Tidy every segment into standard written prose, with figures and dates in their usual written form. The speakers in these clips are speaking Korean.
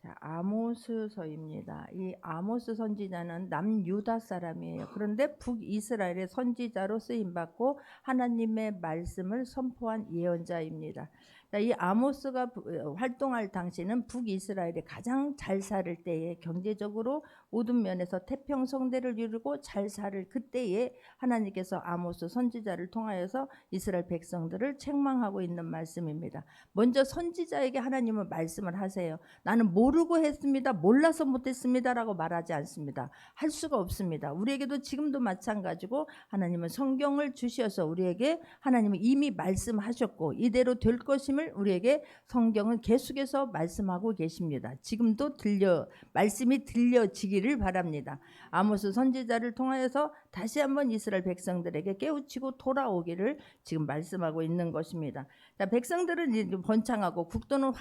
자, 아모스서입니다. 이 아모스 선지자는 남유다 사람이에요. 그런데 북이스라엘의 선지자로 쓰임 받고 하나님의 말씀을 선포한 예언자입니다. 자, 이 아모스가 활동할 당시는 북이스라엘이 가장 잘 살 때에, 경제적으로 모든 면에서 태평성대를 이루고 잘 살 그때에 하나님께서 아모스 선지자를 통하여서 이스라엘 백성들을 책망하고 있는 말씀입니다. 먼저 선지자에게 하나님은 말씀을 하세요. 나는 모르고 했습니다, 몰라서 못했습니다 라고 말하지 않습니다. 할 수가 없습니다. 우리에게도 지금도 마찬가지고 하나님은 성경을 주셔서 우리에게 하나님은 이미 말씀하셨고 이대로 될 것임을 우리에게 성경은 계속해서 말씀하고 계십니다. 지금도 말씀이 들려지기를 바랍니다. 아모스 선지자를 통하여서 다시 한번 이스라엘 백성들에게 깨우치고 돌아오기를 지금 말씀하고 있는 것입니다. 자, 백성들은 이제 번창하고 국도는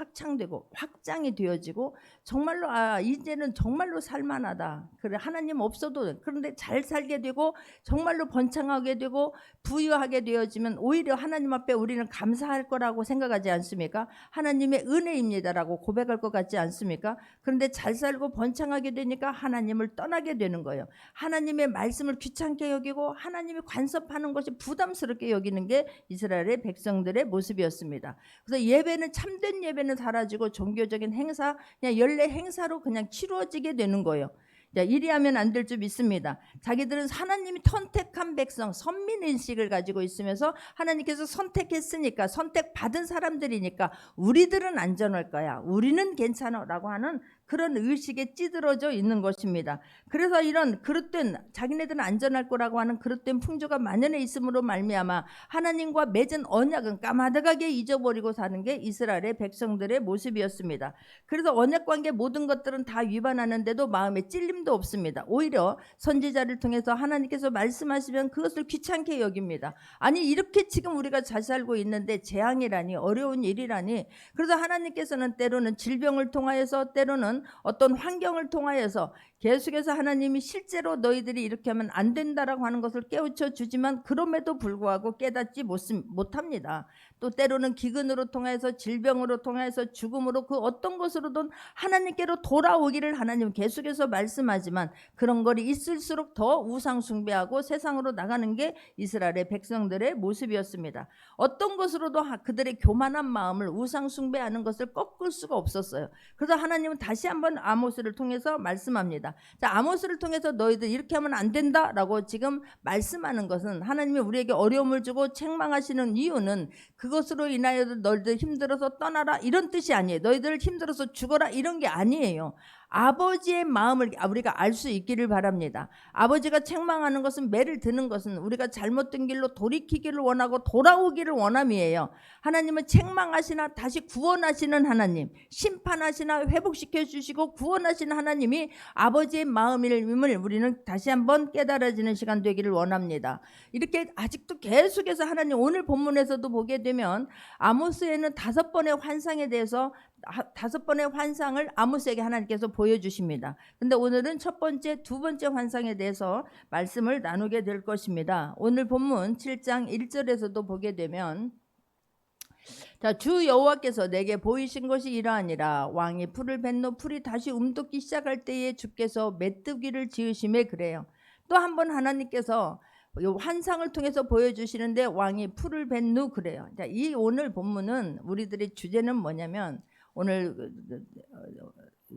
확장이 되어지고 정말로 이제는 정말로 살만하다. 그래, 하나님 없어도 그런데 잘 살게 되고 정말로 번창하게 되고 부유하게 되어지면 오히려 하나님 앞에 우리는 감사할 거라고 생각하지 않습니까? 하나님의 은혜입니다라고 고백할 것 같지 않습니까? 그런데 잘 살고 번창하게 되니까 하나님을 떠나게 되는 거예요. 하나님의 말씀을 귀찮게 여기고 하나님이 간섭하는 것이 부담스럽게 여기는 게 이스라엘의 백성들의 모습이었습니다. 그래서 예배는, 참된 예배는 사라지고 종교적인 행사, 그냥 연례 행사로 그냥 치루어지게 되는 거예요. 자, 이리 하면 안 될 줄 믿습니다. 자기들은 하나님이 선택한 백성, 선민의식을 가지고 있으면서 하나님께서 선택했으니까, 선택받은 사람들이니까 우리들은 안전할 거야, 우리는 괜찮아 라고 하는 그런 의식에 찌들어져 있는 것입니다. 그래서 이런 그릇된, 자기네들은 안전할 거라고 하는 그릇된 풍조가 만연해 있음으로 말미암아 하나님과 맺은 언약은 까마득하게 잊어버리고 사는 게 이스라엘의 백성들의 모습이었습니다. 그래서 언약관계 모든 것들은 다 위반하는데도 마음에 찔림도 없습니다. 오히려 선지자를 통해서 하나님께서 말씀하시면 그것을 귀찮게 여깁니다. 아니, 이렇게 지금 우리가 잘 살고 있는데 재앙이라니, 어려운 일이라니. 그래서 하나님께서는 때로는 질병을 통하여서, 때로는 어떤 환경을 통하여서 계속해서 하나님이 실제로 너희들이 이렇게 하면 안 된다라고 하는 것을 깨우쳐 주지만 그럼에도 불구하고 깨닫지 못합니다. 또 때로는 기근으로 통해서, 질병으로 통해서, 죽음으로, 그 어떤 것으로든 하나님께로 돌아오기를 하나님 계속해서 말씀하지만 그런 것이 있을수록 더 우상 숭배하고 세상으로 나가는 게 이스라엘의 백성들의 모습이었습니다. 어떤 것으로도 그들의 교만한 마음을, 우상 숭배하는 것을 꺾을 수가 없었어요. 그래서 하나님은 다시 한번 아모스를 통해서 말씀합니다. 자, 아모스를 통해서 너희들 이렇게 하면 안 된다라고 지금 말씀하는 것은, 하나님이 우리에게 어려움을 주고 책망하시는 이유는 그것으로 인하여 너희들 힘들어서 떠나라 이런 뜻이 아니에요. 너희들 힘들어서 죽어라 이런 게 아니에요. 아버지의 마음을 우리가 알 수 있기를 바랍니다. 아버지가 책망하는 것은, 매를 드는 것은 우리가 잘못된 길로 돌이키기를 원하고 돌아오기를 원함이에요. 하나님은 책망하시나 다시 구원하시는 하나님, 심판하시나 회복시켜 주시고 구원하시는 하나님이 아버지의 마음임을 우리는 다시 한번 깨달아지는 시간 되기를 원합니다. 이렇게 아직도 계속해서 하나님, 오늘 본문에서도 보게 되면 아모스에는 5번의 환상에 대해서 5번의 환상을 아모스에게 하나님께서 보여주십니다. 근데 오늘은 첫 번째, 두 번째 환상에 대해서 말씀을 나누게 될 것입니다. 오늘 본문 7장 1절에서도 보게 되면, 자, 주 여호와께서 내게 보이신 것이 이러하니라. 왕이 풀을 뱉노 풀이 다시 움돋기 시작할 때에 주께서 메뚜기를 지으심에, 그래요. 또 한 번 하나님께서 환상을 통해서 보여주시는데 왕이 풀을 뱉누, 그래요. 자, 이 오늘 본문은 우리들의 주제는 뭐냐면, 오늘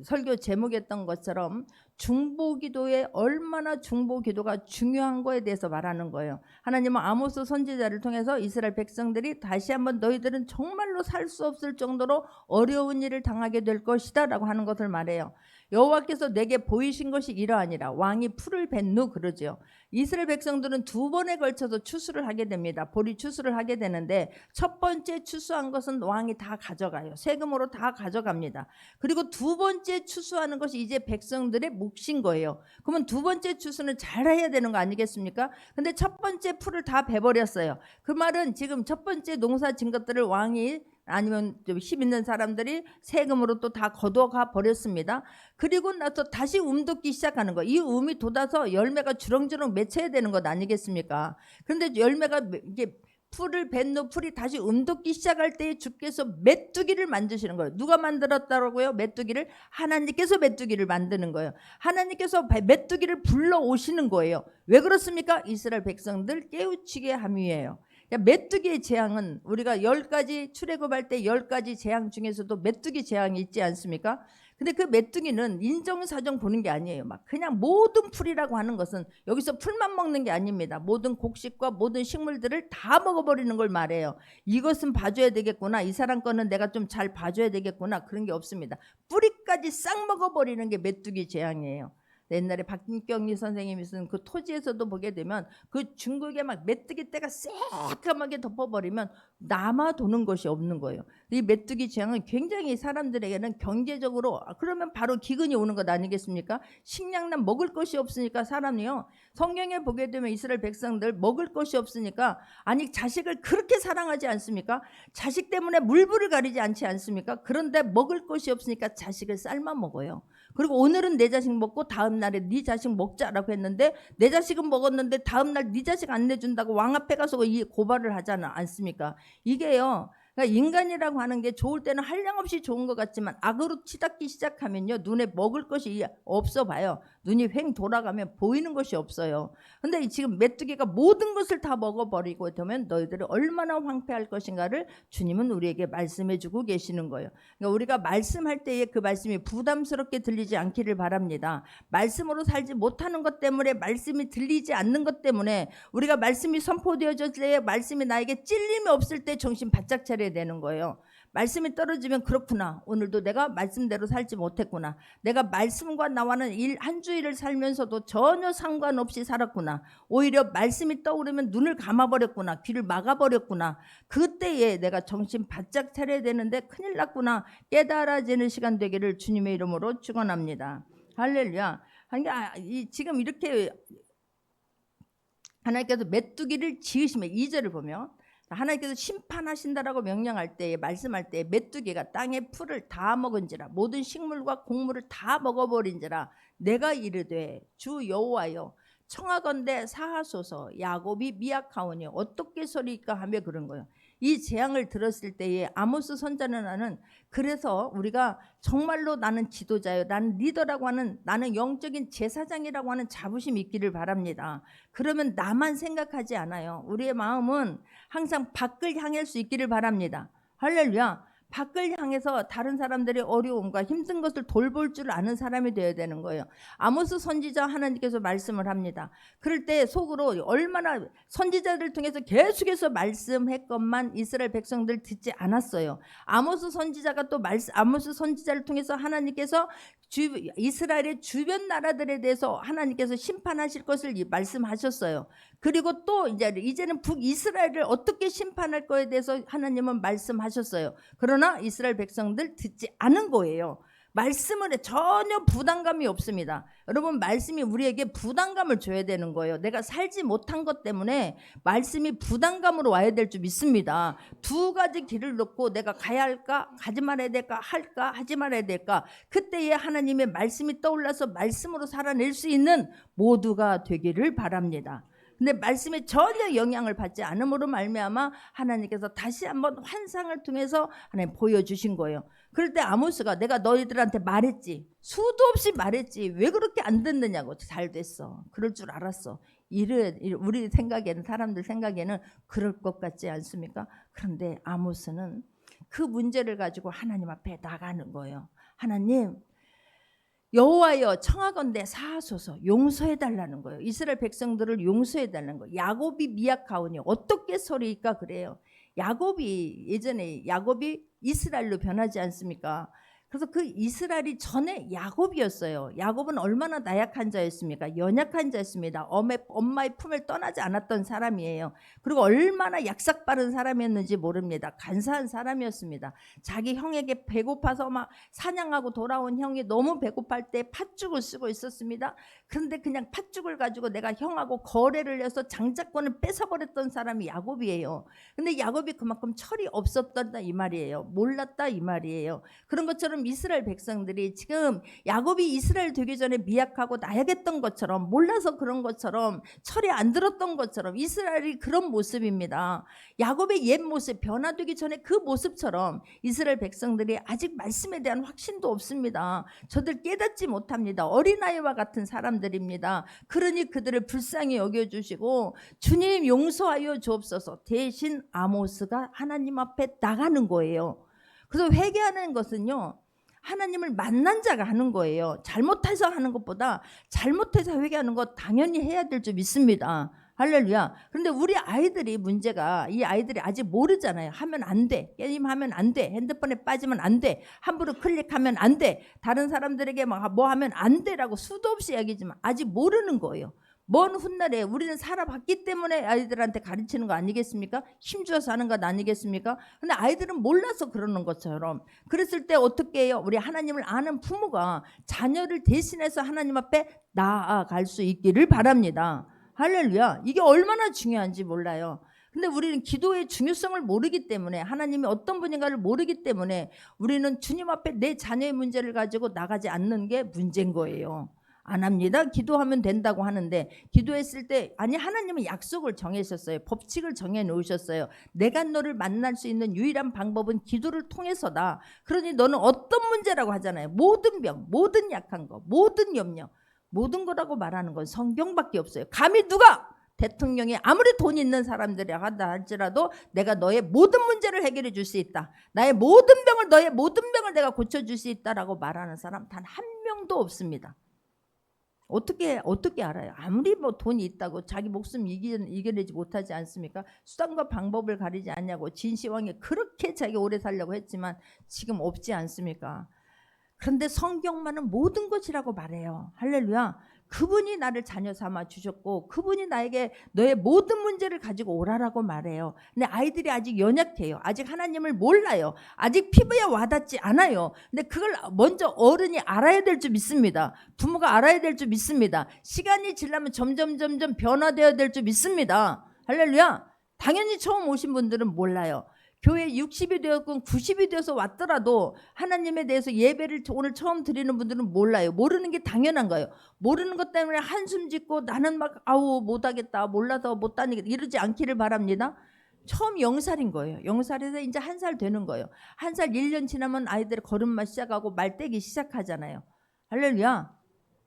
설교 제목이었던 것처럼 중보기도에 얼마나 중보기도가 중요한 거에 대해서 말하는 거예요. 하나님은 아모스 선지자를 통해서 이스라엘 백성들이 다시 한번 너희들은 정말로 살 수 없을 정도로 어려운 일을 당하게 될 것이다 라고 하는 것을 말해요. 여호와께서 내게 보이신 것이 이러하니라. 왕이 풀을 뱉누, 그러죠. 이스라엘 백성들은 2번에 걸쳐서 추수를 하게 됩니다. 보리 추수를 하게 되는데 첫 번째 추수한 것은 왕이 다 가져가요. 세금으로 다 가져갑니다. 그리고 2번째 추수하는 것이 이제 백성들의 몫인 거예요. 그러면 2번째 추수는 잘해야 되는 거 아니겠습니까? 근데 첫 번째 풀을 다 베버렸어요. 그 말은 지금 첫 번째 농사 진 것들을 왕이, 아니면 좀 힘 있는 사람들이 세금으로 또 다 걷어가 버렸습니다. 그리고 나서 다시 움돋기 시작하는 거. 이 움이 돋아서 열매가 주렁주렁 맺혀야 되는 것 아니겠습니까? 그런데 열매가 이게 풀을 뱉는 풀이 다시 움돋기 시작할 때에 주께서 메뚜기를 만드시는 거예요. 누가 만들었다고요? 메뚜기를? 하나님께서 메뚜기를 만드는 거예요. 하나님께서 메뚜기를 불러오시는 거예요. 왜 그렇습니까? 이스라엘 백성들 깨우치게 함이에요. 메뚜기의 재앙은 우리가 10가지 출애굽할 때 10가지 재앙 중에서도 메뚜기 재앙이 있지 않습니까? 근데 그 메뚜기는 인정사정 보는 게 아니에요. 막 그냥 모든 풀이라고 하는 것은 여기서 풀만 먹는 게 아닙니다. 모든 곡식과 모든 식물들을 다 먹어버리는 걸 말해요. 이것은 봐줘야 되겠구나, 이 사람 거는 내가 좀 잘 봐줘야 되겠구나, 그런 게 없습니다. 뿌리까지 싹 먹어버리는 게 메뚜기 재앙이에요. 옛날에 박경리 선생님이 쓴 그 토지에서도 보게 되면 그 중국에 막 메뚜기 떼가 새까맣게 덮어버리면 남아 도는 것이 없는 거예요. 이 메뚜기 재앙은 굉장히 사람들에게는 경제적으로, 그러면 바로 기근이 오는 것 아니겠습니까? 식량난 먹을 것이 없으니까 사람이요, 성경에 보게 되면 이스라엘 백성들 먹을 것이 없으니까, 아니 자식을 그렇게 사랑하지 않습니까? 자식 때문에 물불을 가리지 않지 않습니까? 그런데 먹을 것이 없으니까 자식을 삶아 먹어요. 그리고 오늘은 내 자식 먹고 다음 날에 네 자식 먹자라고 했는데, 내 자식은 먹었는데 다음 날 네 자식 안 내준다고 왕 앞에 가서 이 고발을 하잖아 않습니까? 이게요, 그러니까 인간이라고 하는 게 좋을 때는 한량없이 좋은 것 같지만 악으로 치닫기 시작하면요, 눈에 먹을 것이 없어 봐요. 눈이 횡 돌아가면 보이는 것이 없어요. 근데 지금 메뚜기가 모든 것을 다 먹어버리고 되면 너희들이 얼마나 황폐할 것인가를 주님은 우리에게 말씀해 주고 계시는 거예요. 그러니까 우리가 말씀할 때에 그 말씀이 부담스럽게 들리지 않기를 바랍니다. 말씀으로 살지 못하는 것 때문에, 말씀이 들리지 않는 것 때문에, 우리가 말씀이 선포되어질 때, 말씀이 나에게 찔림이 없을 때 정신 바짝 차려야 되는 거예요. 말씀이 떨어지면 그렇구나, 오늘도 내가 말씀대로 살지 못했구나, 내가 말씀과 나와는 한 주일을 살면서도 전혀 상관없이 살았구나, 오히려 말씀이 떠오르면 눈을 감아버렸구나, 귀를 막아버렸구나, 그때에 내가 정신 바짝 차려야 되는데 큰일 났구나 깨달아지는 시간 되기를 주님의 이름으로 축원합니다. 할렐루야. 지금 이렇게 하나님께서 메뚜기를 지으시면, 2절을 보면 하나님께서 심판하신다라고 명령할 때에, 말씀할 때에 메뚜기가 땅의 풀을 다 먹은지라, 모든 식물과 곡물을 다 먹어버린지라, 내가 이르되 주 여호와여 청하건대 사하소서, 야곱이 미약하오니 어떻게 소리까 하며 그런 거예요. 이 재앙을 들었을 때에 아모스 선자는, 나는 그래서 우리가 정말로 나는 지도자요, 나는 리더라고 하는, 나는 영적인 제사장이라고 하는 자부심이 있기를 바랍니다. 그러면 나만 생각하지 않아요. 우리의 마음은 항상 밖을 향할 수 있기를 바랍니다. 할렐루야. 밖을 향해서 다른 사람들의 어려움과 힘든 것을 돌볼 줄 아는 사람이 되어야 되는 거예요. 아모스 선지자 하나님께서 말씀을 합니다. 그럴 때 속으로 얼마나, 선지자를 통해서 계속해서 말씀했건만 이스라엘 백성들 듣지 않았어요. 아모스 선지자가 또 아모스 선지자를 통해서 하나님께서 이스라엘의 주변 나라들에 대해서 하나님께서 심판하실 것을 말씀하셨어요. 그리고 또 이제는 북이스라엘을 어떻게 심판할 거에 대해서 하나님은 말씀하셨어요. 그러나 이스라엘 백성들 듣지 않은 거예요. 말씀을 전혀 부담감이 없습니다. 여러분, 말씀이 우리에게 부담감을 줘야 되는 거예요. 내가 살지 못한 것 때문에 말씀이 부담감으로 와야 될 줄 믿습니다. 두 가지 길을 놓고 내가 가야 할까, 가지 말아야 될까, 할까, 하지 말아야 될까, 그때에 하나님의 말씀이 떠올라서 말씀으로 살아낼 수 있는 모두가 되기를 바랍니다. 근데 말씀에 전혀 영향을 받지 않음으로 말미암아 하나님께서 다시 한번 환상을 통해서 하나님 보여주신 거예요. 그럴 때 아모스가, 내가 너희들한테 말했지, 수도 없이 말했지, 왜 그렇게 안 듣느냐고. 잘 됐어, 그럴 줄 알았어. 우리 생각에는, 사람들 생각에는 그럴 것 같지 않습니까? 그런데 아모스는 그 문제를 가지고 하나님 앞에 나가는 거예요. 하나님, 여호와여 청하건대 사하소서, 용서해달라는 거예요. 이스라엘 백성들을 용서해달라는 거예요. 야곱이 미약하오니 어떻게 소리일까 그래요. 예전에 야곱이 이스라엘로 변하지 않습니까? 그래서 그 이스라엘이 전에 야곱이었어요. 야곱은 얼마나 나약한 자였습니까? 연약한 자였습니다. 엄마의 품을 떠나지 않았던 사람이에요. 그리고 얼마나 약삭빠른 사람이었는지 모릅니다. 간사한 사람이었습니다. 자기 형에게 배고파서 막 사냥하고 돌아온 형이 너무 배고플 때 팥죽을 쓰고 있었습니다. 그런데 그냥 팥죽을 가지고 내가 형하고 거래를 해서 장자권을 뺏어버렸던 사람이 야곱이에요. 근데 야곱이 그만큼 철이 없었다 이 말이에요. 몰랐다 이 말이에요. 그런 것처럼 지금 이스라엘 백성들이 지금 야곱이 이스라엘 되기 전에 미약하고 나약했던 것처럼, 몰라서 그런 것처럼, 철이 안 들었던 것처럼 이스라엘이 그런 모습입니다. 야곱의 옛 모습, 변화되기 전에 그 모습처럼 이스라엘 백성들이 아직 말씀에 대한 확신도 없습니다. 저들 깨닫지 못합니다. 어린아이와 같은 사람들입니다. 그러니 그들을 불쌍히 여겨주시고 주님 용서하여 주옵소서. 대신 아모스가 하나님 앞에 나가는 거예요. 그래서 회개하는 것은요, 하나님을 만난 자가 하는 거예요. 잘못해서 하는 것보다 잘못해서 회개하는 것 당연히 해야 될 줄 믿습니다. 할렐루야. 그런데 우리 아이들이 문제가, 이 아이들이 아직 모르잖아요. 하면 안 돼. 게임하면 안 돼. 핸드폰에 빠지면 안 돼. 함부로 클릭하면 안 돼. 다른 사람들에게 막 뭐 하면 안 돼라고 수도 없이 얘기하지만 아직 모르는 거예요. 먼 훗날에 우리는 살아봤기 때문에 아이들한테 가르치는 거 아니겠습니까? 힘주어서 하는 것 아니겠습니까? 근데 아이들은 몰라서 그러는 것처럼, 그랬을 때 어떻게 해요? 우리 하나님을 아는 부모가 자녀를 대신해서 하나님 앞에 나아갈 수 있기를 바랍니다. 할렐루야. 이게 얼마나 중요한지 몰라요. 근데 우리는 기도의 중요성을 모르기 때문에, 하나님이 어떤 분인가를 모르기 때문에 우리는 주님 앞에 내 자녀의 문제를 가지고 나가지 않는 게 문제인 거예요. 안 합니다. 기도하면 된다고 하는데, 기도했을 때 아니, 하나님은 약속을 정하셨어요. 법칙을 정해 놓으셨어요. 내가 너를 만날 수 있는 유일한 방법은 기도를 통해서다. 그러니 너는 어떤 문제라고 하잖아요. 모든 병, 모든 약한 거, 모든 염려, 모든 거라고 말하는 건 성경밖에 없어요. 감히 누가 대통령이 아무리 돈 있는 사람들이라 한다 할지라도 내가 너의 모든 문제를 해결해 줄 수 있다. 나의 모든 병을, 너의 모든 병을 내가 고쳐줄 수 있다라고 말하는 사람 단 한 명도 없습니다. 어떻게 알아요? 아무리 뭐 돈이 있다고 자기 목숨 이겨내지 못하지 않습니까? 수단과 방법을 가리지 않냐고 진시황이 그렇게 자기 오래 살려고 했지만 지금 없지 않습니까? 그런데 성경만은 모든 것이라고 말해요. 할렐루야. 그분이 나를 자녀 삼아 주셨고 그분이 나에게 너의 모든 문제를 가지고 오라라고 말해요. 근데 아이들이 아직 연약해요. 아직 하나님을 몰라요. 아직 피부에 와닿지 않아요. 근데 그걸 먼저 어른이 알아야 될 줄 믿습니다. 부모가 알아야 될 줄 믿습니다. 시간이 지나면 점점 변화되어야 될 줄 믿습니다. 할렐루야. 당연히 처음 오신 분들은 몰라요. 교회 60이 되었건 90이 되어서 왔더라도 하나님에 대해서 예배를 오늘 처음 드리는 분들은 몰라요. 모르는 게 당연한 거예요. 모르는 것 때문에 한숨 짓고 나는 막 아우 못하겠다, 몰라서 못 다니겠다 이러지 않기를 바랍니다. 처음 0살인 거예요. 0살에서 이제 1살 되는 거예요. 1살 1년 지나면 아이들 걸음마 시작하고 말 떼기 시작하잖아요. 할렐루야.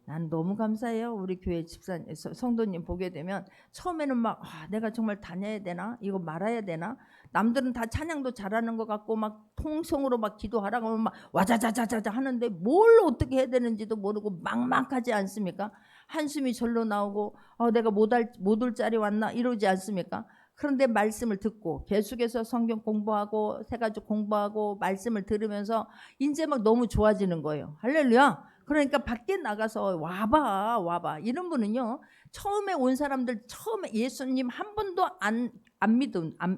난 너무 감사해요. 우리 교회 집사 성도님 보게 되면 처음에는 막 내가 정말 다녀야 되나? 이거 말아야 되나? 남들은 다 찬양도 잘하는 것 같고 막 통성으로 막 기도하라고 하면 막 와자자자자자 하는데 뭘 어떻게 해야 되는지도 모르고 막막하지 않습니까? 한숨이 절로 나오고 내가 못 올 자리 왔나 이러지 않습니까? 그런데 말씀을 듣고 계속해서 성경 공부하고 새가족 공부하고 말씀을 들으면서 이제 막 너무 좋아지는 거예요. 할렐루야. 그러니까 밖에 나가서 와봐 이런 분은요, 처음에 온 사람들, 처음에 예수님 한 번도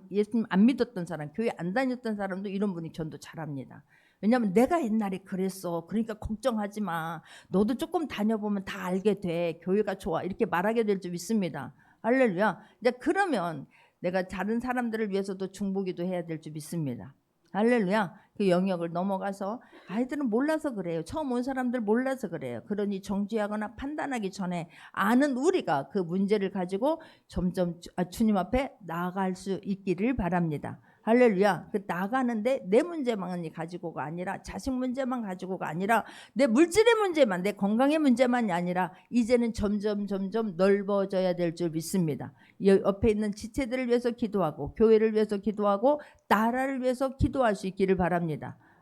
예수님 안 믿었던 사람, 교회 안 다녔던 사람도 이런 분이 전도 잘합니다. 왜냐하면 내가 옛날에 그랬어, 그러니까 걱정하지 마, 너도 조금 다녀보면 다 알게 돼, 교회가 좋아, 이렇게 말하게 될 줄 믿습니다. 할렐루야. 이제 그러면 내가 다른 사람들을 위해서도 중보기도 해야 될 줄 믿습니다. 할렐루야. 그 영역을 넘어가서, 아이들은 몰라서 그래요. 처음 온 사람들 몰라서 그래요. 그러니 정죄하거나 판단하기 전에 아는 우리가 그 문제를 가지고 점점 주님 앞에 나아갈 수 있기를 바랍니다. 할렐루야. 그 나가는데 내 문제만 가지고가 아니라, 자식 문제만 가지고가 아니라, 내 물질의 문제만, 내 건강의 문제만이 아니라 이제는 점점 넓어져야 될 줄 믿습니다. 옆에 있는 지체들을 위해서 기도하고, 교회를 위해서 기도하고, 나라를 위해서 기도할 수 있기를 바랍니다.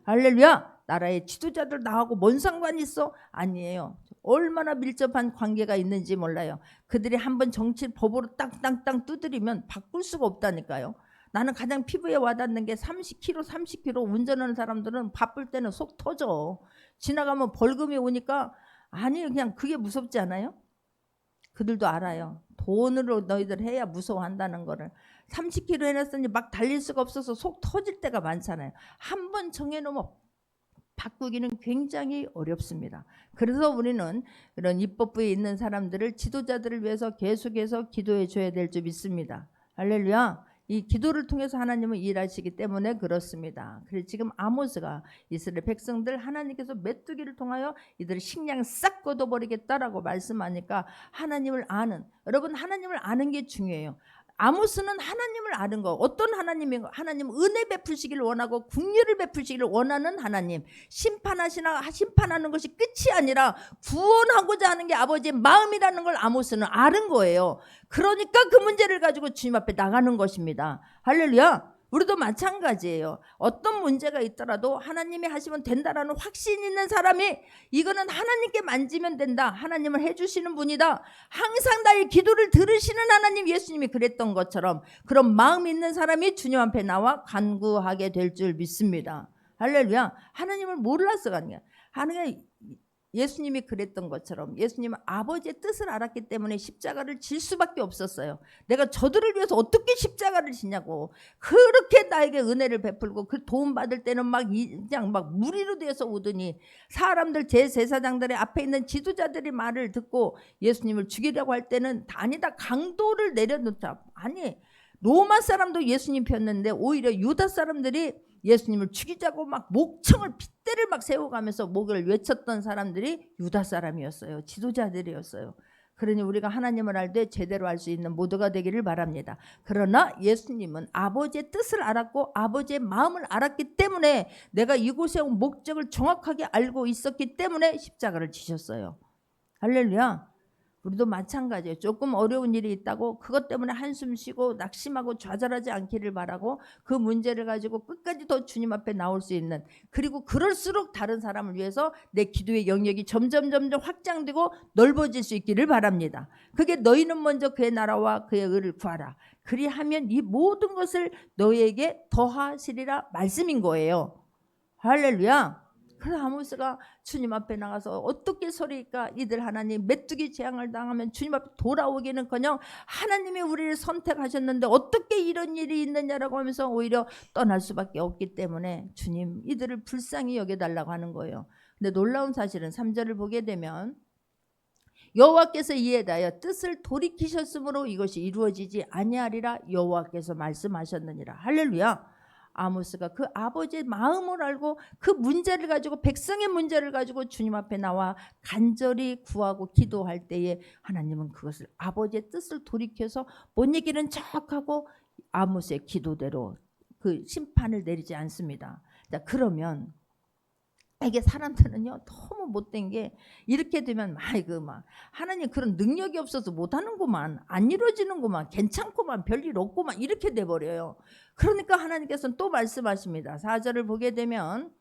할렐루야. 나라의 지도자들 나하고 뭔 상관이 있어? 아니에요. 얼마나 밀접한 관계가 있는지 몰라요. 그들이 한번 정치 법으로 땅땅땅 두드리면 바꿀 수가 없다니까요. 나는 가장 피부에 와닿는 게 30km 운전하는 사람들은 바쁠 때는 속 터져. 지나가면 벌금이 오니까, 아니 그냥 그게 무섭지 않아요? 그들도 알아요. 돈으로 너희들 해야 무서워한다는 거를. 30km 해놨으니 막 달릴 수가 없어서 속 터질 때가 많잖아요. 한번 정해놓으면 바꾸기는 굉장히 어렵습니다. 그래서 우리는 이런 입법부에 있는 사람들을, 지도자들을 위해서 계속해서 기도해 줘야 될 줄 믿습니다. 할렐루야. 이 기도를 통해서 하나님은 일하시기 때문에 그렇습니다. 그래서 지금 아모스가 이스라엘 백성들 하나님께서 메뚜기를 통하여 이들을 식량 싹 걷어버리겠다라고 말씀하니까 하나님을 아는, 여러분 하나님을 아는 게 중요해요. 아모스는 하나님을 아는 거, 어떤 하나님인가? 하나님 은혜 베푸시기를 원하고 긍휼을 베푸시기를 원하는 하나님, 심판하는 것이 끝이 아니라 구원하고자 하는 게 아버지의 마음이라는 걸 아모스는 아는 거예요. 그러니까 그 문제를 가지고 주님 앞에 나가는 것입니다. 할렐루야. 우리도 마찬가지예요. 어떤 문제가 있더라도 하나님이 하시면 된다라는 확신 있는 사람이, 이거는 하나님께 만지면 된다, 하나님을 해주시는 분이다, 항상 나의 기도를 들으시는 하나님, 예수님이 그랬던 것처럼 그런 마음 있는 사람이 주님 앞에 나와 간구하게 될 줄 믿습니다. 할렐루야. 하나님을 몰라서가 아니야. 하나님, 예수님이 그랬던 것처럼 예수님은 아버지의 뜻을 알았기 때문에 십자가를 질 수밖에 없었어요. 내가 저들을 위해서 어떻게 십자가를 지냐고. 그렇게 나에게 은혜를 베풀고 그 도움 받을 때는 그냥 막 무리로 되어서 오더니 사람들, 제사장들의 앞에 있는 지도자들의 말을 듣고 예수님을 죽이려고 할 때는 아니다, 강도를 내려놓자. 아니, 로마 사람도 예수님 폈는데 오히려 유다 사람들이 예수님을 죽이자고 막 목청을, 핏대를 막 세워가면서 목을 외쳤던 사람들이 유다 사람이었어요. 지도자들이었어요. 그러니 우리가 하나님을 알 때 제대로 알 수 있는 모두가 되기를 바랍니다. 그러나 예수님은 아버지의 뜻을 알았고 아버지의 마음을 알았기 때문에, 내가 이곳에 온 목적을 정확하게 알고 있었기 때문에 십자가를 지셨어요. 할렐루야. 우리도 마찬가지예요. 조금 어려운 일이 있다고 그것 때문에 한숨 쉬고 낙심하고 좌절하지 않기를 바라고 그 문제를 가지고 끝까지 더 주님 앞에 나올 수 있는, 그리고 그럴수록 다른 사람을 위해서 내 기도의 영역이 점점 확장되고 넓어질 수 있기를 바랍니다. 그게 너희는 먼저 그의 나라와 그의 의를 구하라. 그리하면 이 모든 것을 너희에게 더하시리라 말씀인 거예요. 할렐루야. 그래서 아모스가 주님 앞에 나가서 어떻게 소리일까? 이들 하나님 메뚜기 재앙을 당하면 주님 앞에 돌아오기는커녕 하나님이 우리를 선택하셨는데 어떻게 이런 일이 있느냐라고 하면서 오히려 떠날 수밖에 없기 때문에 주님 이들을 불쌍히 여겨달라고 하는 거예요. 근데 놀라운 사실은 3절을 보게 되면 여호와께서 이에 대하여 뜻을 돌이키셨으므로 이것이 이루어지지 아니하리라 여호와께서 말씀하셨느니라. 할렐루야. 아모스가 그 아버지의 마음을 알고 그 문제를 가지고, 백성의 문제를 가지고 주님 앞에 나와 간절히 구하고 기도할 때에 하나님은 그것을 아버지의 뜻을 돌이켜서 못 이기는 척하고 아모스의 기도대로 그 심판을 내리지 않습니다. 자, 그러면 이게 사람들은요 너무 못된 게, 이렇게 되면 막 하나님 그런 능력이 없어서 못하는구만, 안 이루어지는구만, 괜찮구만, 별일 없구만, 이렇게 돼버려요. 그러니까 하나님께서는 또 말씀하십니다. 4절을 보게 되면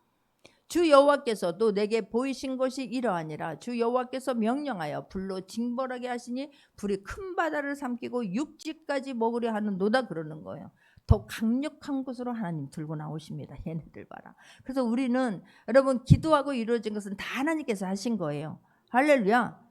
주 여호와께서도 내게 보이신 것이 이러하니라. 주 여호와께서 명령하여 불로 징벌하게 하시니 불이 큰 바다를 삼키고 육지까지 먹으려 하는도다, 그러는 거예요. 더 강력한 곳으로 하나님 들고 나오십니다. 얘네들 봐라. 그래서 우리는, 여러분, 기도하고 이루어진 것은 다 하나님께서 하신 거예요. 할렐루야.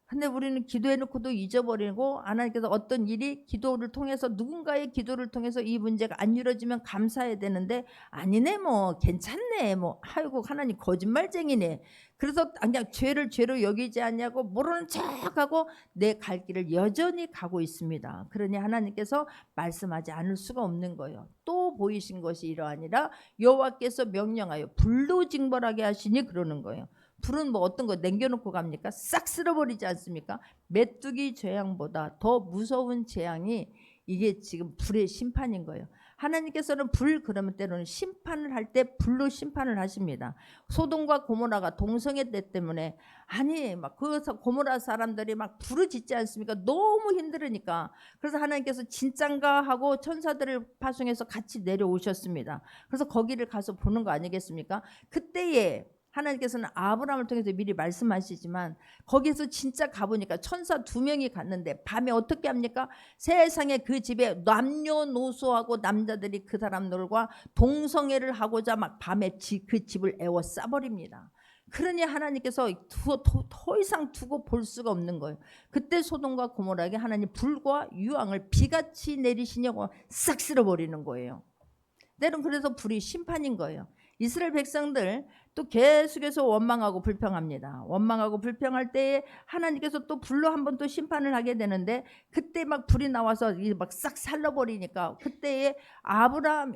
근데 우리는 기도해놓고도 잊어버리고, 하나님께서 어떤 일이 기도를 통해서, 누군가의 기도를 통해서 이 문제가 안 이루어지면 감사해야 되는데, 아니네 뭐 괜찮네 뭐, 아이고 하나님 거짓말쟁이네, 그래서 그냥 죄를 죄로 여기지 않냐고 모르는 척하고 내 갈 길을 여전히 가고 있습니다. 그러니 하나님께서 말씀하지 않을 수가 없는 거예요. 또 보이신 것이 이러하니라 여호와께서 명령하여 불로 징벌하게 하시니, 그러는 거예요. 불은 뭐 어떤 거 남겨놓고 갑니까? 싹 쓸어버리지 않습니까? 메뚜기 재앙보다 더 무서운 재앙이 이게 지금 불의 심판인 거예요. 하나님께서는 그러면 때로는 심판을 할 때 불로 심판을 하십니다. 소돔과 고모라가 동성애 때문에, 아니 막 그 고모라 사람들이 막 부르짖지 않습니까? 너무 힘들으니까. 그래서 하나님께서 진짠가 하고 천사들을 파송해서 같이 내려오셨습니다. 그래서 거기를 가서 보는 거 아니겠습니까? 그때에 하나님께서는 아브라함을 통해서 미리 말씀하시지만, 거기서 진짜 가보니까 천사 2명이 갔는데 밤에 어떻게 합니까? 세상에 그 집에 남녀노소하고 남자들이 그 사람들과 동성애를 하고자 막 밤에 그 집을 에워싸버립니다. 그러니 하나님께서 더 이상 두고 볼 수가 없는 거예요. 그때 소돔과 고모라에게 하나님 불과 유황을 비같이 내리시냐고 싹 쓸어버리는 거예요. 때론 그래서 불이 심판인 거예요. 이스라엘 백성들 또 계속해서 원망하고 불평합니다. 원망하고 불평할 때에 하나님께서 또 불로 한번 또 심판을 하게 되는데, 그때 막 불이 나와서 막 싹 살라버리니까 그때에 아브라함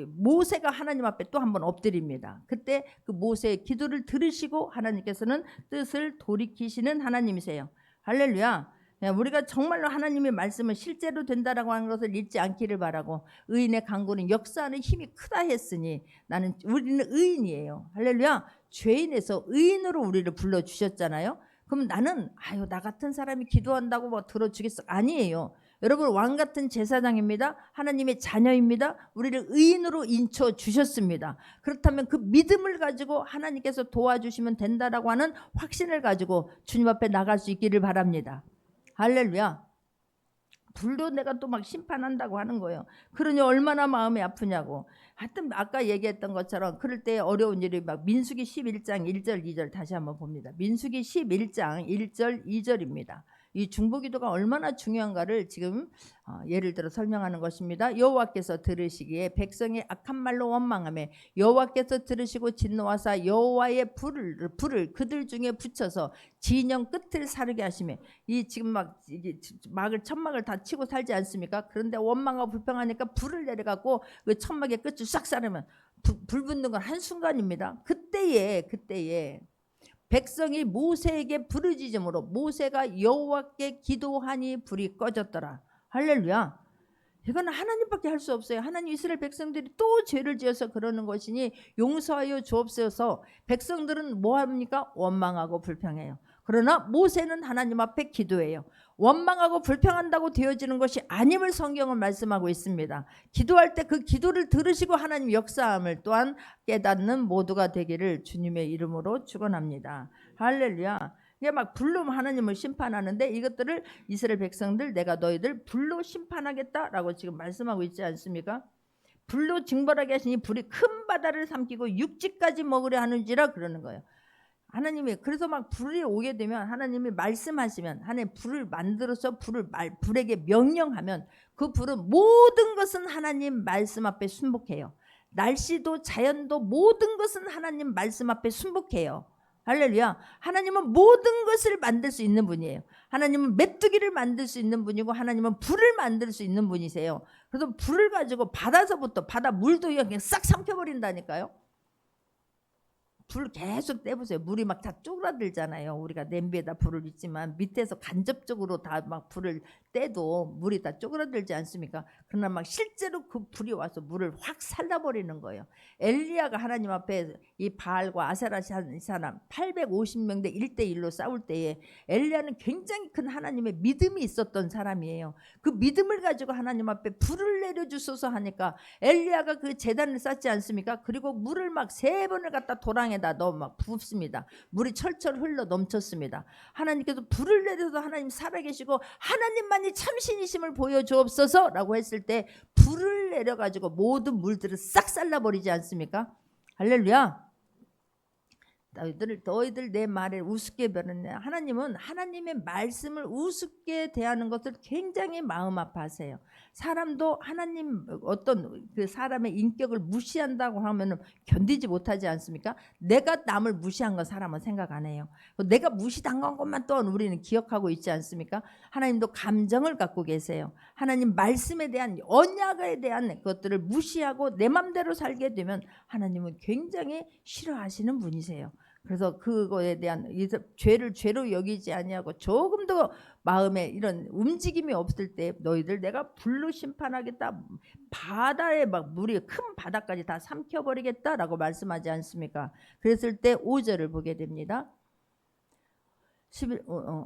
모세가 하나님 앞에 또 한번 엎드립니다. 그때 그 모세의 기도를 들으시고 하나님께서는 뜻을 돌이키시는 하나님이세요. 할렐루야. 우리가 정말로 하나님의 말씀은 실제로 된다라고 하는 것을 잊지 않기를 바라고, 의인의 간구는 역사하는 힘이 크다 했으니 우리는 의인이에요. 할렐루야. 죄인에서 의인으로 우리를 불러주셨잖아요. 그럼 나는 나 같은 사람이 기도한다고 뭐 들어주겠어? 아니에요. 여러분, 왕같은 제사장입니다. 하나님의 자녀입니다. 우리를 의인으로 인쳐 주셨습니다. 그렇다면 그 믿음을 가지고 하나님께서 도와주시면 된다라고 하는 확신을 가지고 주님 앞에 나갈 수 있기를 바랍니다. 할렐루야. 불도 내가 또 막 심판한다고 하는 거예요. 그러니 얼마나 마음이 아프냐고. 하여튼 아까 얘기했던 것처럼 그럴 때 어려운 일이 막 민수기 11장 1절 2절 다시 한번 봅니다. 민수기 11장 1절 2절입니다. 이 중보기도가 얼마나 중요한가를 지금 예를 들어 설명하는 것입니다. 여호와께서 들으시기에 백성이 악한 말로 원망하며 여호와께서 들으시고 진노하사 여호와의 불을 그들 중에 붙여서 진영 끝을 사르게 하시며, 이 지금 막 이게 천막을 다 치고 살지 않습니까? 그런데 원망하고 불평하니까 불을 내려갖고 그 천막의 끝을 싹 사르면 불 붙는 건 한순간입니다. 그때에 백성이 모세에게 부르짖음으로 모세가 여호와께 기도하니 불이 꺼졌더라. 할렐루야. 이건 하나님밖에 할 수 없어요. 하나님, 이스라엘 백성들이 또 죄를 지어서 그러는 것이니 용서하여 주옵소서. 백성들은 뭐합니까? 원망하고 불평해요. 그러나 모세는 하나님 앞에 기도해요. 원망하고 불평한다고 되어지는 것이 아님을 성경은 말씀하고 있습니다. 기도할 때 그 기도를 들으시고 하나님 역사함을 또한 깨닫는 모두가 되기를 주님의 이름으로 축원합니다. 할렐루야. 이게 막 불로 하나님을 심판하는데, 이것들을 이스라엘 백성들 내가 너희들 불로 심판하겠다라고 지금 말씀하고 있지 않습니까? 불로 징벌하게 하시니 불이 큰 바다를 삼키고 육지까지 먹으려 하는지라 그러는 거예요. 하나님이 그래서 막 불이 오게 되면 하나님이 말씀하시면, 하나님 불을 만들어서 불에게 명령하면 그 불은 모든 것은 하나님 말씀 앞에 순복해요. 날씨도 자연도 모든 것은 하나님 말씀 앞에 순복해요. 할렐루야. 하나님은 모든 것을 만들 수 있는 분이에요. 하나님은 메뚜기를 만들 수 있는 분이고 하나님은 불을 만들 수 있는 분이세요. 그래서 불을 가지고 바다서부터 바다 물도 그냥 싹 삼켜버린다니까요. 불 계속 떼보세요. 물이 막 다 쪼그라들잖아요. 우리가 냄비에다 불을 있지만 밑에서 간접적으로 다 막 불을 떼도 물이 다 쪼그라들지 않습니까? 그러나 막 실제로 그 불이 와서 물을 확 살라버리는 거예요. 엘리야가 하나님 앞에 이 바알과 아세라 사람 850명 대 1대1로 싸울 때에 엘리야는 굉장히 큰 하나님의 믿음이 있었던 사람이에요. 그 믿음을 가지고 하나님 앞에 불을 내려주소서 하니까 엘리야가 그 제단을 쌓지 않습니까? 그리고 물을 막 3번을 갖다 도랑에다 넣어 막 붓습니다. 물이 철철 흘러 넘쳤습니다. 하나님께서 불을 내려서 하나님 살아계시고 하나님만이 참신이심을 보여주옵소서 라고 했을 때 불을 내려가지고 모든 물들을 싹 잘라버리지 않습니까? 할렐루야. 너희들 내 말을 우습게 배웠네. 하나님은 하나님의 말씀을 우습게 대하는 것을 굉장히 마음 아파하세요. 사람도 하나님 어떤 그 사람의 인격을 무시한다고 하면 견디지 못하지 않습니까? 내가 남을 무시한 건 사람은 생각 안 해요. 내가 무시당한 것만 또한 우리는 기억하고 있지 않습니까? 하나님도 감정을 갖고 계세요. 하나님 말씀에 대한 언약에 대한 것들을 무시하고 내 맘대로 살게 되면 하나님은 굉장히 싫어하시는 분이세요. 그래서 그거에 대한 죄를 죄로 여기지 아니하고 조금도 마음에 이런 움직임이 없을 때 너희들 내가 불로 심판하겠다, 바다에 막 물이 큰 바다까지 다 삼켜버리겠다라고 말씀하지 않습니까? 그랬을 때 5절을 보게 됩니다.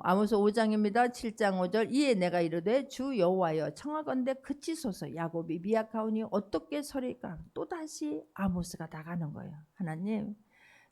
아모스 5장입니다. 7장 5절. 이에 내가 이르되 주 여호와여 청하건대 그치소서. 야곱이 미약하오니 어떻게 서리까? 또다시 아모스가 나가는 거예요. 하나님,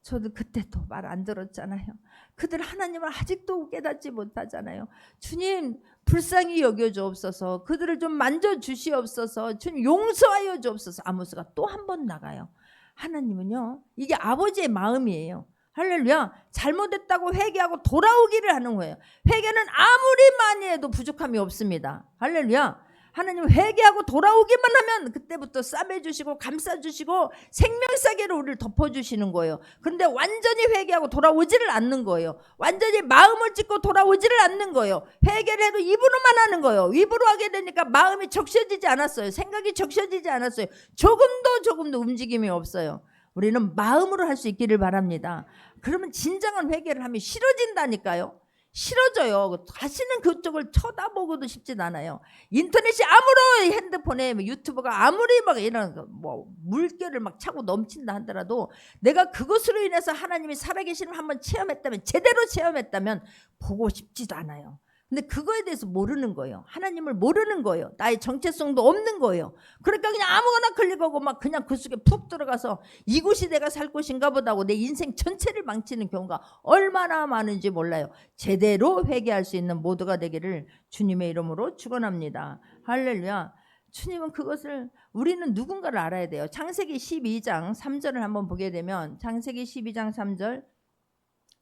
저도 그때 또 말 안 들었잖아요. 그들 하나님을 아직도 깨닫지 못하잖아요. 주님 불쌍히 여겨주옵소서. 그들을 좀 만져주시옵소서. 주님 용서하여 주옵소서. 아모스가 또 한 번 나가요. 하나님은요, 이게 아버지의 마음이에요. 할렐루야. 잘못했다고 회개하고 돌아오기를 하는 거예요. 회개는 아무리 많이 해도 부족함이 없습니다. 할렐루야. 하나님 회개하고 돌아오기만 하면 그때부터 싸매주시고 감싸주시고 생명사계로 우리를 덮어주시는 거예요. 그런데 완전히 회개하고 돌아오지를 않는 거예요. 완전히 마음을 찢고 돌아오지를 않는 거예요. 회개를 해도 입으로만 하는 거예요. 입으로 하게 되니까 마음이 적셔지지 않았어요. 생각이 적셔지지 않았어요. 조금도 움직임이 없어요. 우리는 마음으로 할 수 있기를 바랍니다. 그러면 진정한 회개를 하면 싫어진다니까요. 싫어져요. 다시는 그쪽을 쳐다보고도 싶진 않아요. 인터넷이 아무리 핸드폰에 유튜브가 아무리 막 이런 뭐 물결을 막 차고 넘친다 하더라도 내가 그것으로 인해서 하나님이 살아계심을 한번 체험했다면, 제대로 체험했다면 보고 싶지도 않아요. 근데 그거에 대해서 모르는 거예요. 하나님을 모르는 거예요. 나의 정체성도 없는 거예요. 그러니까 그냥 아무거나 클릭하고 막 그냥 그 속에 푹 들어가서 이곳이 내가 살 곳인가 보다 하고 내 인생 전체를 망치는 경우가 얼마나 많은지 몰라요. 제대로 회개할 수 있는 모두가 되기를 주님의 이름으로 축원합니다. 할렐루야. 주님은 그것을, 우리는 누군가를 알아야 돼요. 창세기 12장 3절을 한번 보게 되면, 창세기 12장 3절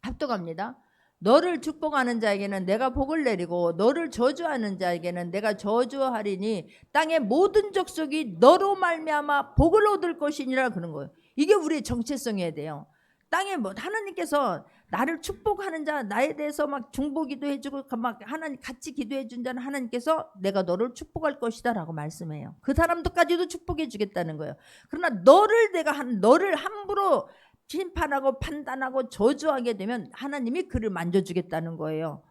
합독합니다. 너를 축복하는 자에게는 내가 복을 내리고 너를 저주하는 자에게는 내가 저주하리니 땅의 모든 족속이 너로 말미암아 복을 얻을 것이니라. 그런 거예요. 이게 우리의 정체성이어야 돼요. 땅에 뭐 하나님께서 나를 축복하는 자, 나에 대해서 막 중보기도 해주고 막 하나님 같이 기도해 준 자는 하나님께서 내가 너를 축복할 것이다 라고 말씀해요. 그 사람들까지도 축복해 주겠다는 거예요. 그러나 너를 함부로 심판하고 판단하고 저주하게 되면 하나님이 그를 만져주겠다는 거예요.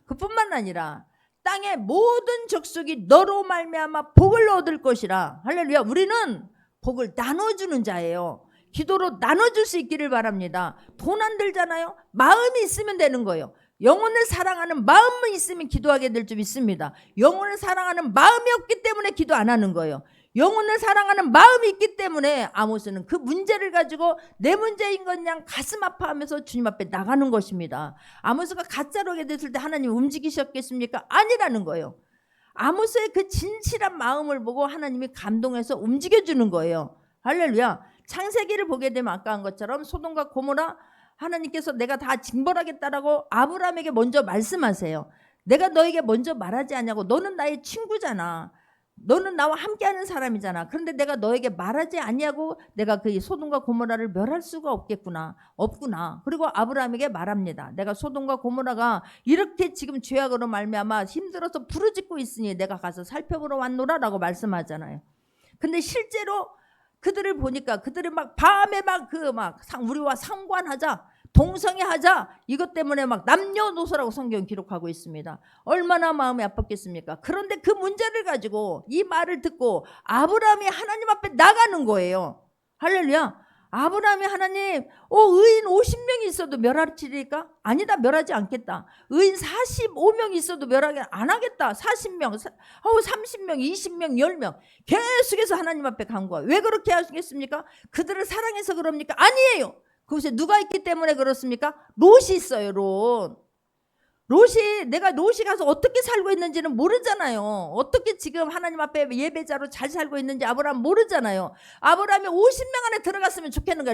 그뿐만 아니라 땅의 모든 족속이 너로 말미암아 복을 얻을 것이라. 할렐루야. 우리는 복을 나눠주는 자예요. 기도로 나눠줄 수 있기를 바랍니다. 돈 안 들잖아요. 마음이 있으면 되는 거예요. 영혼을 사랑하는 마음이 있으면 기도하게 될 줄 믿습니다. 영혼을 사랑하는 마음이 없기 때문에 기도 안 하는 거예요. 영혼을 사랑하는 마음이 있기 때문에 아모스는 그 문제를 가지고 내 문제인 건 그냥 가슴 아파하면서 주님 앞에 나가는 것입니다. 아모스가 가짜로 오게 됐을 때 하나님 움직이셨겠습니까? 아니라는 거예요. 아모스의 그 진실한 마음을 보고 하나님이 감동해서 움직여주는 거예요. 할렐루야. 창세기를 보게 되면 아까 한 것처럼 소돔과 고모라, 하나님께서 내가 다 징벌하겠다라고 아브라함에게 먼저 말씀하세요. 내가 너에게 먼저 말하지 않냐고. 너는 나의 친구잖아. 너는 나와 함께하는 사람이잖아. 그런데 내가 너에게 말하지 않냐고 내가 그 소돔과 고모라를 멸할 수가 없구나. 그리고 아브라함에게 말합니다. 내가 소돔과 고모라가 이렇게 지금 죄악으로 말미암아 힘들어서 부르짖고 있으니 내가 가서 살펴보러 왔노라라고 말씀하잖아요. 근데 실제로 그들을 보니까 그들이 막 밤에 우리와 상관하자, 동성애하자, 이것 때문에 막 남녀노소라고 성경 기록하고 있습니다. 얼마나 마음이 아팠겠습니까? 그런데 그 문제를 가지고 이 말을 듣고 아브라함이 하나님 앞에 나가는 거예요. 할렐루야. 아브라함이 하나님, 의인 50명이 있어도 멸하리까? 아니다, 멸하지 않겠다. 의인 45명이 있어도 멸하지 안 하겠다. 40명, 30명, 20명, 10명 계속해서 하나님 앞에 간 거예요. 왜 그렇게 하시겠습니까? 그들을 사랑해서 그럽니까? 아니에요. 그곳에 누가 있기 때문에 그렇습니까? 롯이 있어요. 내가 롯이 가서 어떻게 살고 있는지는 모르잖아요. 어떻게 지금 하나님 앞에 예배자로 잘 살고 있는지 아브라함 모르잖아요. 아브라함이 50명 안에 들어갔으면 좋겠는 거야.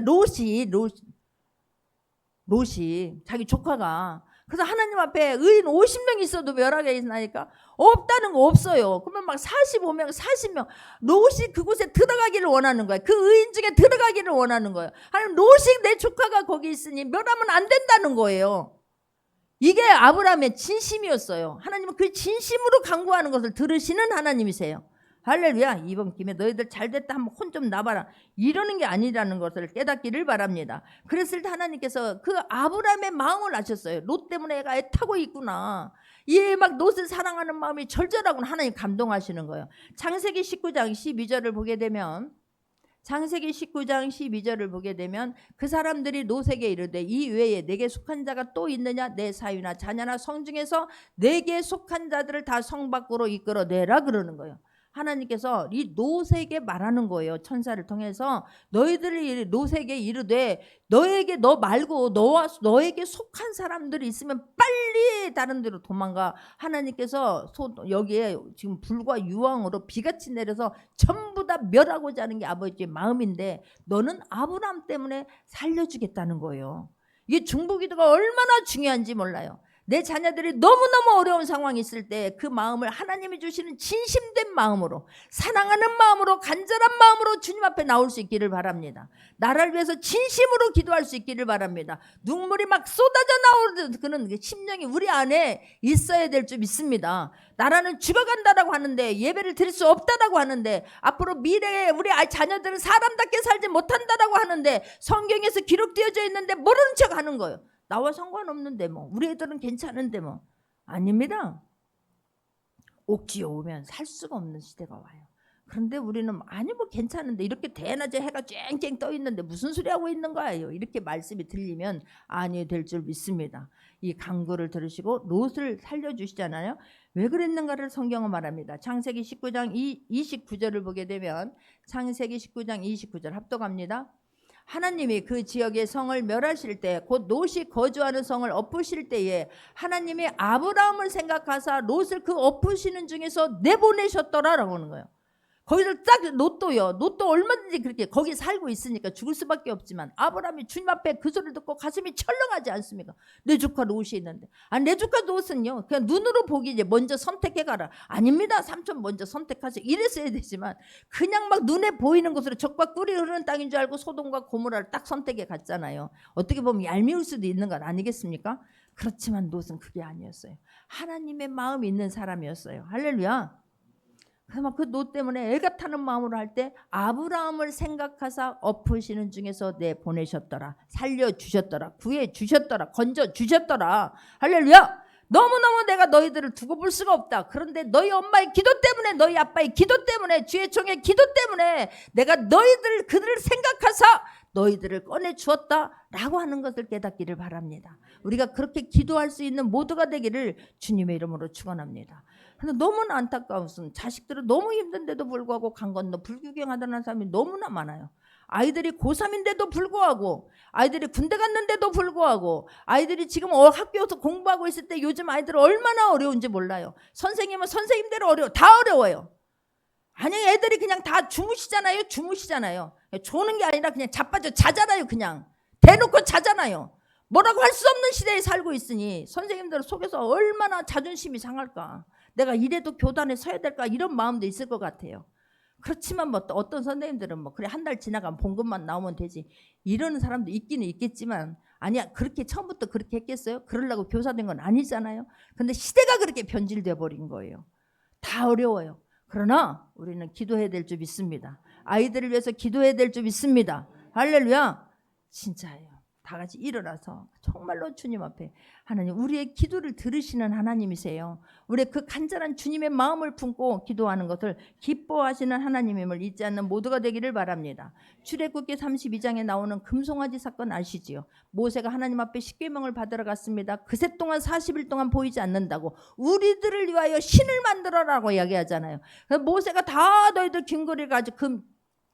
롯이 자기 조카가. 그래서 하나님 앞에 의인 50명 있어도 멸하게 있나니까 없다는 거 없어요. 그러면 막 45명, 40명 롯이 그곳에 들어가기를 원하는 거예요. 그 의인 중에 들어가기를 원하는 거예요. 하나님, 롯이 내 조카가 거기 있으니 멸하면 안 된다는 거예요. 이게 아브라함의 진심이었어요. 하나님은 그 진심으로 간구하는 것을 들으시는 하나님이세요. 할렐루야. 이번 김에 너희들 잘됐다 한번 혼 좀 나봐라, 이러는 게 아니라는 것을 깨닫기를 바랍니다. 그랬을 때 하나님께서 그 아브라함의 마음을 아셨어요. 롯 때문에 애가 애타고 있구나. 이 막 롯을 사랑하는 마음이 절절하구나. 하나님 감동하시는 거예요. 창세기 19장 12절을 보게 되면, 창세기 19장 12절을 보게 되면 그 사람들이 롯에게 이르되 이 외에 내게 속한 자가 또 있느냐? 내 사위나 자녀나 성중에서 내게 속한 자들을 다 성 밖으로 이끌어내라 그러는 거예요. 하나님께서 이 롯에게 말하는 거예요. 천사를 통해서 너희들이 롯에게 이르되 너에게 너 말고 너에게 속한 사람들이 있으면 빨리 다른 데로 도망가. 하나님께서 여기에 지금 불과 유황으로 비같이 내려서 전부 다 멸하고자 하는 게 아버지의 마음인데 너는 아브라함 때문에 살려주겠다는 거예요. 이게 중보기도가 얼마나 중요한지 몰라요. 내 자녀들이 너무너무 어려운 상황이 있을 때 그 마음을 하나님이 주시는 진심된 마음으로, 사랑하는 마음으로, 간절한 마음으로 주님 앞에 나올 수 있기를 바랍니다. 나라를 위해서 진심으로 기도할 수 있기를 바랍니다. 눈물이 막 쏟아져 나오는 그런 심령이 우리 안에 있어야 될 줄 믿습니다. 나라는 죽어간다라고 하는데, 예배를 드릴 수 없다라고 하는데, 앞으로 미래에 우리 자녀들은 사람답게 살지 못한다라고 하는데, 성경에서 기록되어져 있는데 모르는 척 하는 거예요. 나와 상관없는데 뭐, 우리 애들은 괜찮은데 뭐. 아닙니다. 옥지에 오면 살 수가 없는 시대가 와요. 그런데 우리는 아니 뭐 괜찮은데, 이렇게 대낮에 해가 쨍쨍 떠 있는데 무슨 소리 하고 있는 거예요. 이렇게 말씀이 들리면 아니 될 줄 믿습니다. 이 강구를 들으시고 롯을 살려주시잖아요. 왜 그랬는가를 성경은 말합니다. 창세기 19장 29절을 보게 되면, 창세기 19장 29절 합독합니다. 하나님이 그 지역의 성을 멸하실 때, 곧 롯이 거주하는 성을 엎으실 때에 하나님이 아브라함을 생각하사 롯을 그 엎으시는 중에서 내보내셨더라라고 하는 거예요. 거기서 딱 롯도요. 롯도 얼마든지 그렇게 거기 살고 있으니까 죽을 수밖에 없지만, 아브라함이 주님 앞에 그 소리를 듣고 가슴이 철렁하지 않습니까? 내 조카 롯이 있는데. 내 조카 롯은요, 그냥 눈으로 보기 이제 먼저 선택해 가라. 아닙니다. 삼촌 먼저 선택하세요. 이랬어야 되지만, 그냥 막 눈에 보이는 것으로 적과 꿀이 흐르는 땅인 줄 알고 소돔과 고모라를 딱 선택해 갔잖아요. 어떻게 보면 얄미울 수도 있는 것 아니겠습니까? 그렇지만 롯은 그게 아니었어요. 하나님의 마음이 있는 사람이었어요. 할렐루야. 그래서 그 롯 때문에 애가 타는 마음으로 할 때 아브라함을 생각하사 엎으시는 중에서 내보내셨더라. 살려주셨더라. 구해주셨더라. 건져주셨더라. 할렐루야. 너무너무 내가 너희들을 두고 볼 수가 없다. 그런데 너희 엄마의 기도 때문에, 너희 아빠의 기도 때문에, 주의 종의 기도 때문에 내가 그들을 생각하사 너희들을 꺼내주었다라고 하는 것을 깨닫기를 바랍니다. 우리가 그렇게 기도할 수 있는 모두가 되기를 주님의 이름으로 축원합니다. 근데 너무나 안타까운 것은, 자식들은 너무 힘든데도 불구하고 강 건너 불구경하다는 사람이 너무나 많아요. 아이들이 고3인데도 불구하고, 아이들이 군대 갔는데도 불구하고, 아이들이 지금 학교에서 공부하고 있을 때 요즘 아이들은 얼마나 어려운지 몰라요. 선생님은 선생님대로 다 어려워요. 아니, 애들이 그냥 다 주무시잖아요. 조는 게 아니라 그냥 자빠져 자잖아요. 그냥 대놓고 자잖아요. 뭐라고 할 수 없는 시대에 살고 있으니 선생님들 속에서 얼마나 자존심이 상할까. 내가 이래도 교단에 서야 될까, 이런 마음도 있을 것 같아요. 그렇지만 뭐 또 어떤 선생님들은 뭐 그래 한 달 지나가면 봉급만 나오면 되지, 이러는 사람도 있기는 있겠지만, 아니야, 그렇게 처음부터 그렇게 했겠어요? 그러려고 교사 된 건 아니잖아요. 근데 시대가 그렇게 변질돼 버린 거예요. 다 어려워요. 그러나 우리는 기도해야 될 줄 믿습니다. 아이들을 위해서 기도해야 될 줄 믿습니다. 할렐루야. 진짜예요. 다 같이 일어나서 정말로 주님 앞에, 하나님, 우리의 기도를 들으시는 하나님이세요. 우리의 그 간절한 주님의 마음을 품고 기도하는 것을 기뻐하시는 하나님임을 잊지 않는 모두가 되기를 바랍니다. 출애굽기 32장에 나오는 금송아지 사건 아시지요? 모세가 하나님 앞에 십계명을 받으러 갔습니다. 그새 동안 40일 동안 보이지 않는다고 우리들을 위하여 신을 만들어라고 이야기하잖아요. 그래서 모세가 다 너희들 귀걸이를 가지고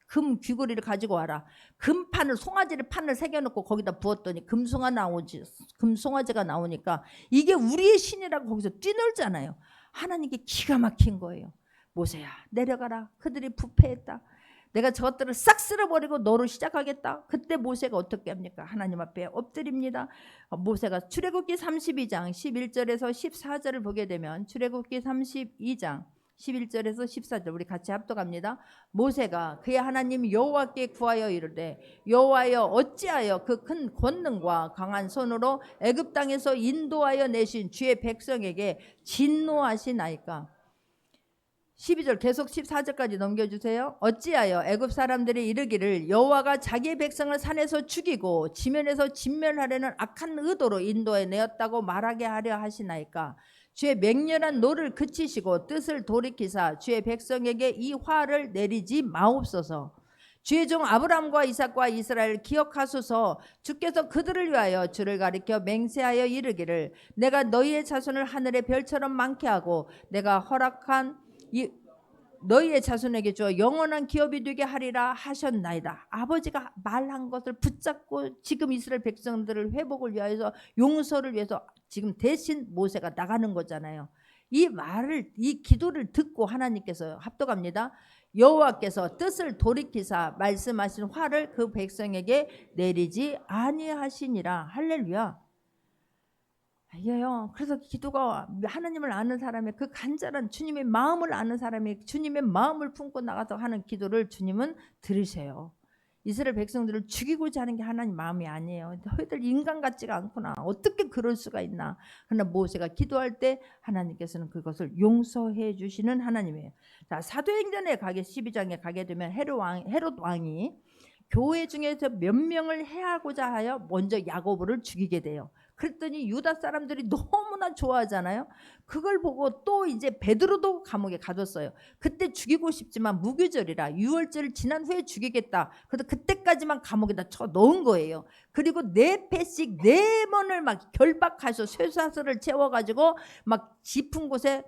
금 귀걸이를 가지고 와라. 금판을, 송아지를 판을 새겨놓고 거기다 부었더니 금송아지가 나오니까 이게 우리의 신이라고 거기서 뛰놀잖아요. 하나님께 기가 막힌 거예요. 모세야, 내려가라. 그들이 부패했다. 내가 저것들을 싹 쓸어버리고 너로 시작하겠다. 그때 모세가 어떻게 합니까? 하나님 앞에 엎드립니다. 모세가 출애굽기 32장 11절에서 14절을 보게 되면, 출애굽기 32장 11절에서 14절 우리 같이 합독합니다. 모세가 그의 하나님 여호와께 구하여 이르되, 여호와여, 어찌하여 그 큰 권능과 강한 손으로 애굽 땅에서 인도하여 내신 주의 백성에게 진노하시나이까. 12절 계속 14절까지 넘겨주세요. 어찌하여 애굽 사람들이 이르기를, 여호와가 자기의 백성을 산에서 죽이고 지면에서 진멸하려는 악한 의도로 인도해 내었다고 말하게 하려 하시나이까. 주의 맹렬한 노를 그치시고 뜻을 돌이키사 주의 백성에게 이 화를 내리지 마옵소서. 주의 종 아브라함과 이삭과 이스라엘 기억하소서. 주께서 그들을 위하여 주를 가리켜 맹세하여 이르기를, 내가 너희의 자손을 하늘의 별처럼 많게 하고 내가 허락한 너희의 자손에게 주어 영원한 기업이 되게 하리라 하셨나이다. 아버지가 말한 것을 붙잡고 지금 이스라엘 백성들을 회복을 위하여서, 용서를 위해서 지금 대신 모세가 나가는 거잖아요. 이 말을, 이 기도를 듣고 하나님께서 합독합니다. 여호와께서 뜻을 돌이키사 말씀하신 화를 그 백성에게 내리지 아니하시니라. 할렐루야. 이게요. 그래서 기도가 하나님을 아는 사람의 그 간절한 주님의 마음을 아는 사람이 주님의 마음을 품고 나가서 하는 기도를 주님은 들으세요. 이스라엘 백성들을 죽이고자 하는 게 하나님 마음이 아니에요. 너희들 인간 같지가 않구나. 어떻게 그럴 수가 있나. 그러나 모세가 기도할 때 하나님께서는 그것을 용서해 주시는 하나님이에요. 자, 사도행전에 12장에 가게 되면 헤롯 왕이 교회 중에서 몇 명을 해하고자 하여 먼저 야고보를 죽이게 돼요. 그랬더니 유다 사람들이 너무나 좋아하잖아요. 그걸 보고 또 이제 베드로도 감옥에 가뒀어요. 그때 죽이고 싶지만 무교절이라 6월절을 지난 후에 죽이겠다. 그래서 그때까지만 감옥에다 쳐 넣은 거예요. 그리고 4패씩 4번을 막 결박해서 쇠사슬을 채워가지고 막 깊은 곳에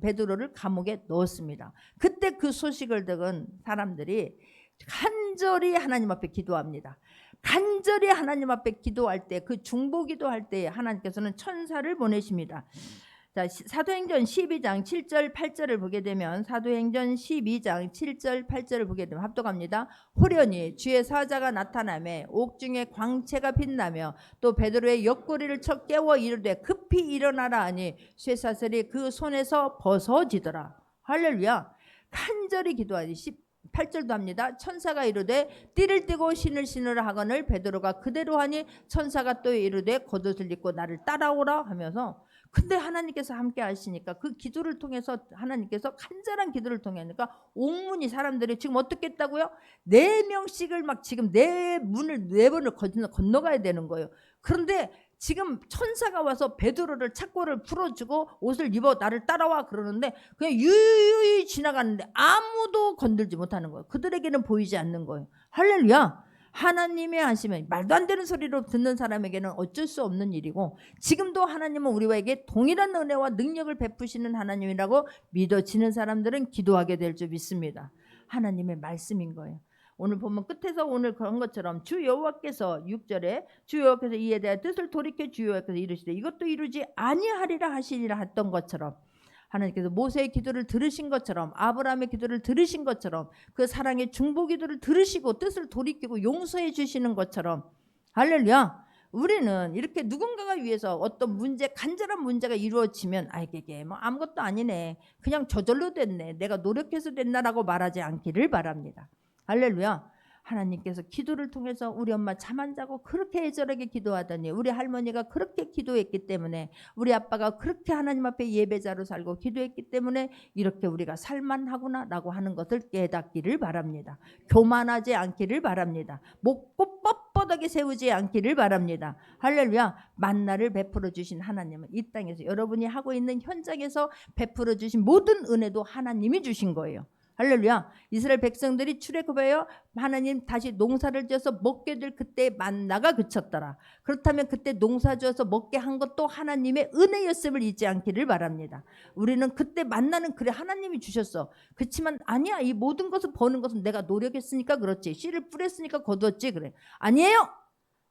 베드로를 감옥에 넣었습니다. 그때 그 소식을 들은 사람들이 간절히 하나님 앞에 기도합니다. 간절히 하나님 앞에 기도할 때, 그 중보기도 할 때 하나님께서는 천사를 보내십니다. 자, 사도행전 12장 7절 8절을 보게 되면, 사도행전 12장 7절 8절을 보게 되면 합독합니다. 호련히 주의 사자가 나타나매 옥중에 광채가 빛나며 또 베드로의 옆구리를 쳐 깨워 이르되 급히 일어나라 하니 쇠사슬이 그 손에서 벗어지더라. 할렐루야. 간절히 기도하니 8절도 합니다. 천사가 이르되 띠를 띠고 신을 신으라 하거늘 베드로가 그대로 하니 천사가 또 이르되 겉옷을 입고 나를 따라오라 하면서, 근데 하나님께서 함께 하시니까 그 기도를 통해서 하나님께서 간절한 기도를 통하니까 옥문이 사람들이 지금 어떻게 했다고요? 4명씩을 막 지금 4번을 건너가야 되는 거예요. 그런데 지금 천사가 와서 베드로를 착고를 풀어주고 옷을 입어 나를 따라와 그러는데 그냥 유유히 지나가는데 아무도 건들지 못하는 거예요. 그들에게는 보이지 않는 거예요. 할렐루야. 하나님의 하시면 말도 안 되는 소리로 듣는 사람에게는 어쩔 수 없는 일이고, 지금도 하나님은 우리에게 동일한 은혜와 능력을 베푸시는 하나님이라고 믿어지는 사람들은 기도하게 될 줄 믿습니다. 하나님의 말씀인 거예요. 오늘 보면 끝에서 오늘 그런 것처럼 주 여호와께서 6절에 주 여호와께서 이에 대한 뜻을 돌이켜 주 여호와께서 이르시되 이것도 이루지 아니하리라 하시리라 했던 것처럼, 하나님께서 모세의 기도를 들으신 것처럼, 아브라함의 기도를 들으신 것처럼, 그 사랑의 중보 기도를 들으시고 뜻을 돌이키고 용서해 주시는 것처럼, 할렐루야. 우리는 이렇게 누군가가 위해서 어떤 문제, 간절한 문제가 이루어지면 이게 뭐 아무것도 아니네, 그냥 저절로 됐네, 내가 노력해서 됐나라고 말하지 않기를 바랍니다. 할렐루야. 하나님께서 기도를 통해서 우리 엄마 잠 안 자고 그렇게 애절하게 기도하더니, 우리 할머니가 그렇게 기도했기 때문에, 우리 아빠가 그렇게 하나님 앞에 예배자로 살고 기도했기 때문에 이렇게 우리가 살만하구나 라고 하는 것을 깨닫기를 바랍니다. 교만하지 않기를 바랍니다. 목 뻣뻣하게 세우지 않기를 바랍니다. 할렐루야. 만나를 베풀어 주신 하나님은 이 땅에서 여러분이 하고 있는 현장에서 베풀어 주신 모든 은혜도 하나님이 주신 거예요. 할렐루야. 이스라엘 백성들이 출애굽하여 하나님 다시 농사를 지어서 먹게 될 그때 만나가 그쳤더라. 그렇다면 그때 농사 지어서 먹게 한 것도 하나님의 은혜였음을 잊지 않기를 바랍니다. 우리는 그때 만나는 그래 하나님이 주셨어. 그렇지만 아니야, 이 모든 것을 버는 것은 내가 노력했으니까 그렇지, 씨를 뿌렸으니까 거두었지, 그래. 아니에요.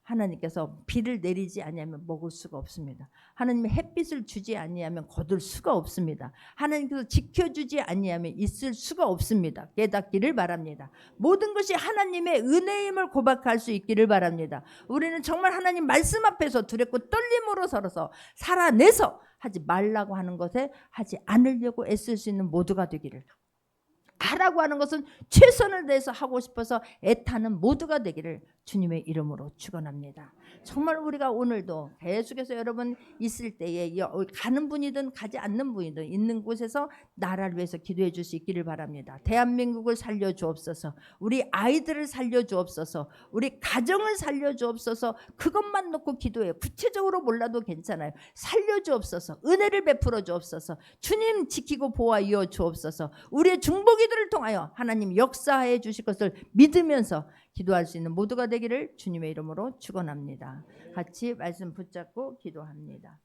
하나님께서 비를 내리지 아니하면 먹을 수가 없습니다. 하나님의 햇빛을 주지 아니하면 거둘 수가 없습니다. 하나님께서 지켜주지 아니하면 있을 수가 없습니다. 깨닫기를 바랍니다. 모든 것이 하나님의 은혜임을 고백할 수 있기를 바랍니다. 우리는 정말 하나님 말씀 앞에서 두렵고 떨림으로 서서 살아내서 하지 말라고 하는 것에 하지 않으려고 애쓸 수 있는 모두가 되기를, 하라고 하는 것은 최선을 다해서 하고 싶어서 애타는 모두가 되기를 주님의 이름으로 축원합니다. 정말 우리가 오늘도 계속해서 여러분 있을 때에 가는 분이든 가지 않는 분이든 있는 곳에서 나라를 위해서 기도해 줄 수 있기를 바랍니다. 대한민국을 살려주옵소서. 우리 아이들을 살려주옵소서. 우리 가정을 살려주옵소서. 그것만 놓고 기도해요. 구체적으로 몰라도 괜찮아요. 살려주옵소서. 은혜를 베풀어 주옵소서. 주님 지키고 보호하여 주옵소서. 우리의 중보기도를 통하여 하나님 역사해 주실 것을 믿으면서 기도할 수 있는 모두가 되기를 주님의 이름으로 축원합니다. 같이 말씀 붙잡고 기도합니다.